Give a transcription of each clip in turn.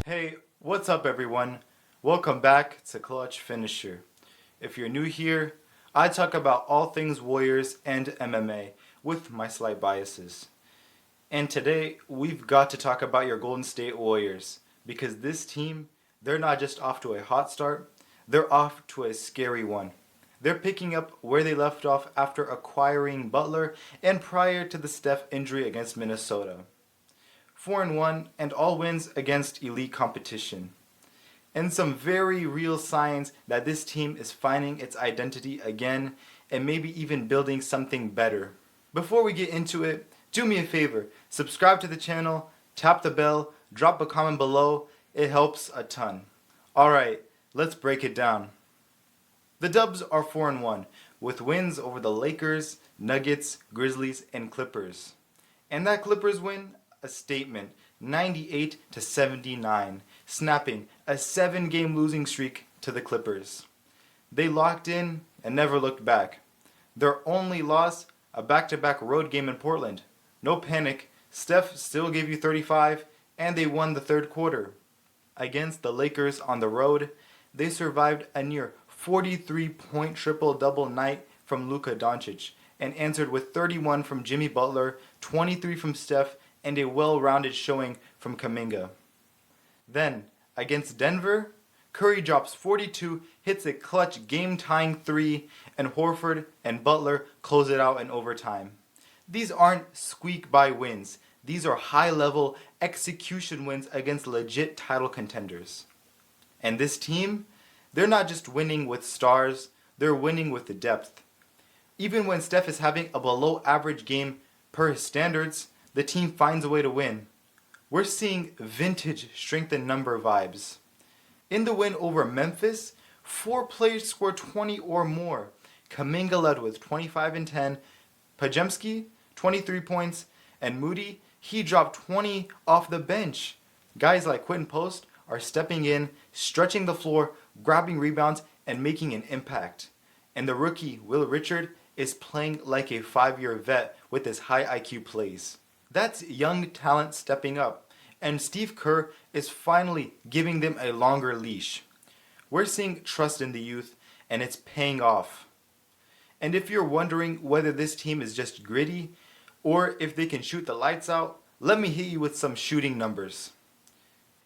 Hey, what's up everyone? Welcome back to Clutch Finisher. If you're new here, I talk about all things Warriors and MMA with my slight biases. And today we've got to talk about your Golden State Warriors because this team, they're not just off to a hot start, they're off to a scary one. They're picking up where they left off after acquiring Butler and prior to the Steph injury against Minnesota. 4-1 and all wins against elite competition. And some very real signs that this team is finding its identity again and maybe even building something better. Before we get into it, do me a favor, subscribe to the channel, tap the bell, drop a comment below, it helps a ton. Alright, let's break it down. The Dubs are 4-1, with wins over the Lakers, Nuggets, Grizzlies, and Clippers. And that Clippers win, a statement, 98-79, snapping a 7-game losing streak to the Clippers. They locked in and never looked back. Their only loss, a back-to-back road game in Portland. No panic, Steph still gave you 35, and they won the third quarter. Against the Lakers on the road, they survived a near 43-point triple-double night from Luka Doncic and answered with 31 from Jimmy Butler, 23 from Steph, and a well-rounded showing from Kuminga. Then, against Denver, Curry drops 42, hits a clutch game-tying 3, and Horford and Butler close it out in overtime. These aren't squeak-by wins. These are high-level execution wins against legit title contenders. And this team, they're not just winning with stars, they're winning with the depth. Even when Steph is having a below-average game per his standards, the team finds a way to win. We're seeing vintage strength in number vibes. In the win over Memphis, 4 players scored 20 or more. Kuminga led with 25 and 10, Podziemski 23 points, and Moody, he dropped 20 off the bench. Guys like Quentin Post are stepping in, stretching the floor, grabbing rebounds, and making an impact. And the rookie, Will Richard, is playing like a 5-year vet with his high IQ plays. That's young talent stepping up, and Steve Kerr is finally giving them a longer leash. We're seeing trust in the youth, and it's paying off. And if you're wondering whether this team is just gritty, or if they can shoot the lights out, let me hit you with some shooting numbers.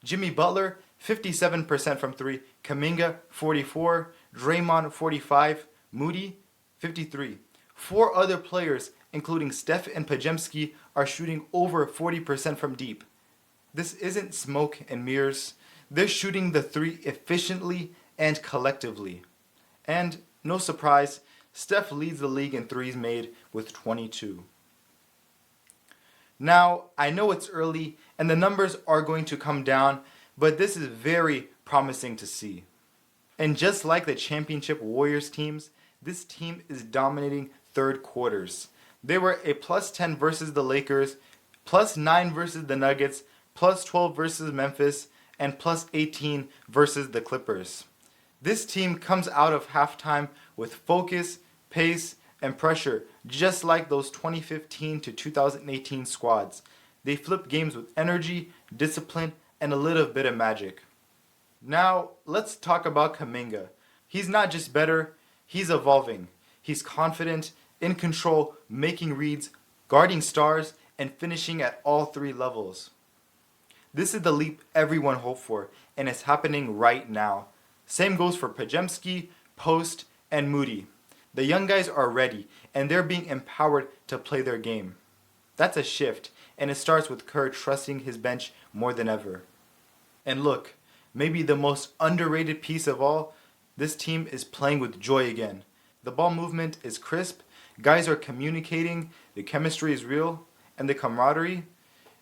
Jimmy Butler, 57% from 3, Kuminga, 44, Draymond, 45, Moody, 53. 4 other players, including Steph and Podziemski, are shooting over 40% from deep. This isn't smoke and mirrors. They're shooting the 3 efficiently and collectively. And, no surprise, Steph leads the league in threes made with 22. Now, I know it's early and the numbers are going to come down, but this is very promising to see. And just like the championship Warriors teams, this team is dominating third quarters. They were a plus 10 versus the Lakers, plus 9 versus the Nuggets, plus 12 versus Memphis, and plus 18 versus the Clippers. This team comes out of halftime with focus, pace, and pressure, just like those 2015 to 2018 squads. They flip games with energy, discipline, and a little bit of magic. Now, let's talk about Kuminga. He's not just better, he's evolving. He's confident, in control, making reads, guarding stars, and finishing at all 3 levels. This is the leap everyone hoped for, and it's happening right now. Same goes for Podziemski, Post, and Moody. The young guys are ready, and they're being empowered to play their game. That's a shift, and it starts with Kerr trusting his bench more than ever. And look, maybe the most underrated piece of all, this team is playing with joy again. The ball movement is crisp, guys are communicating, the chemistry is real, and the camaraderie,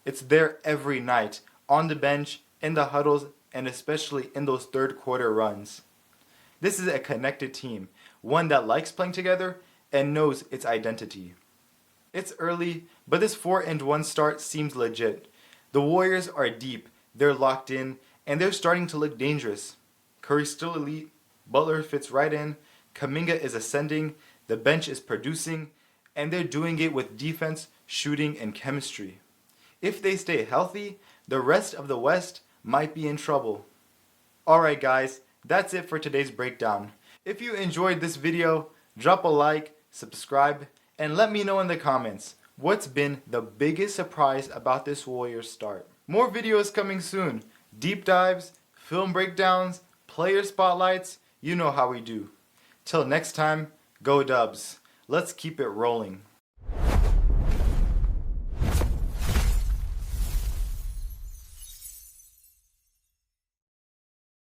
it's there every night, on the bench, in the huddles, and especially in those third quarter runs. This is a connected team, one that likes playing together and knows its identity. It's early, but this 4-1 start seems legit. The Warriors are deep, they're locked in, and they're starting to look dangerous. Curry's still elite, Butler fits right in, Kuminga is ascending, the bench is producing, and they're doing it with defense, shooting, and chemistry. If they stay healthy, the rest of the West might be in trouble. Alright guys, that's it for today's breakdown. If you enjoyed this video, drop a like, subscribe, and let me know in the comments what's been the biggest surprise about this Warriors start. More videos coming soon. Deep dives, film breakdowns, player spotlights, you know how we do. Till next time, go Dubs. Let's keep it rolling.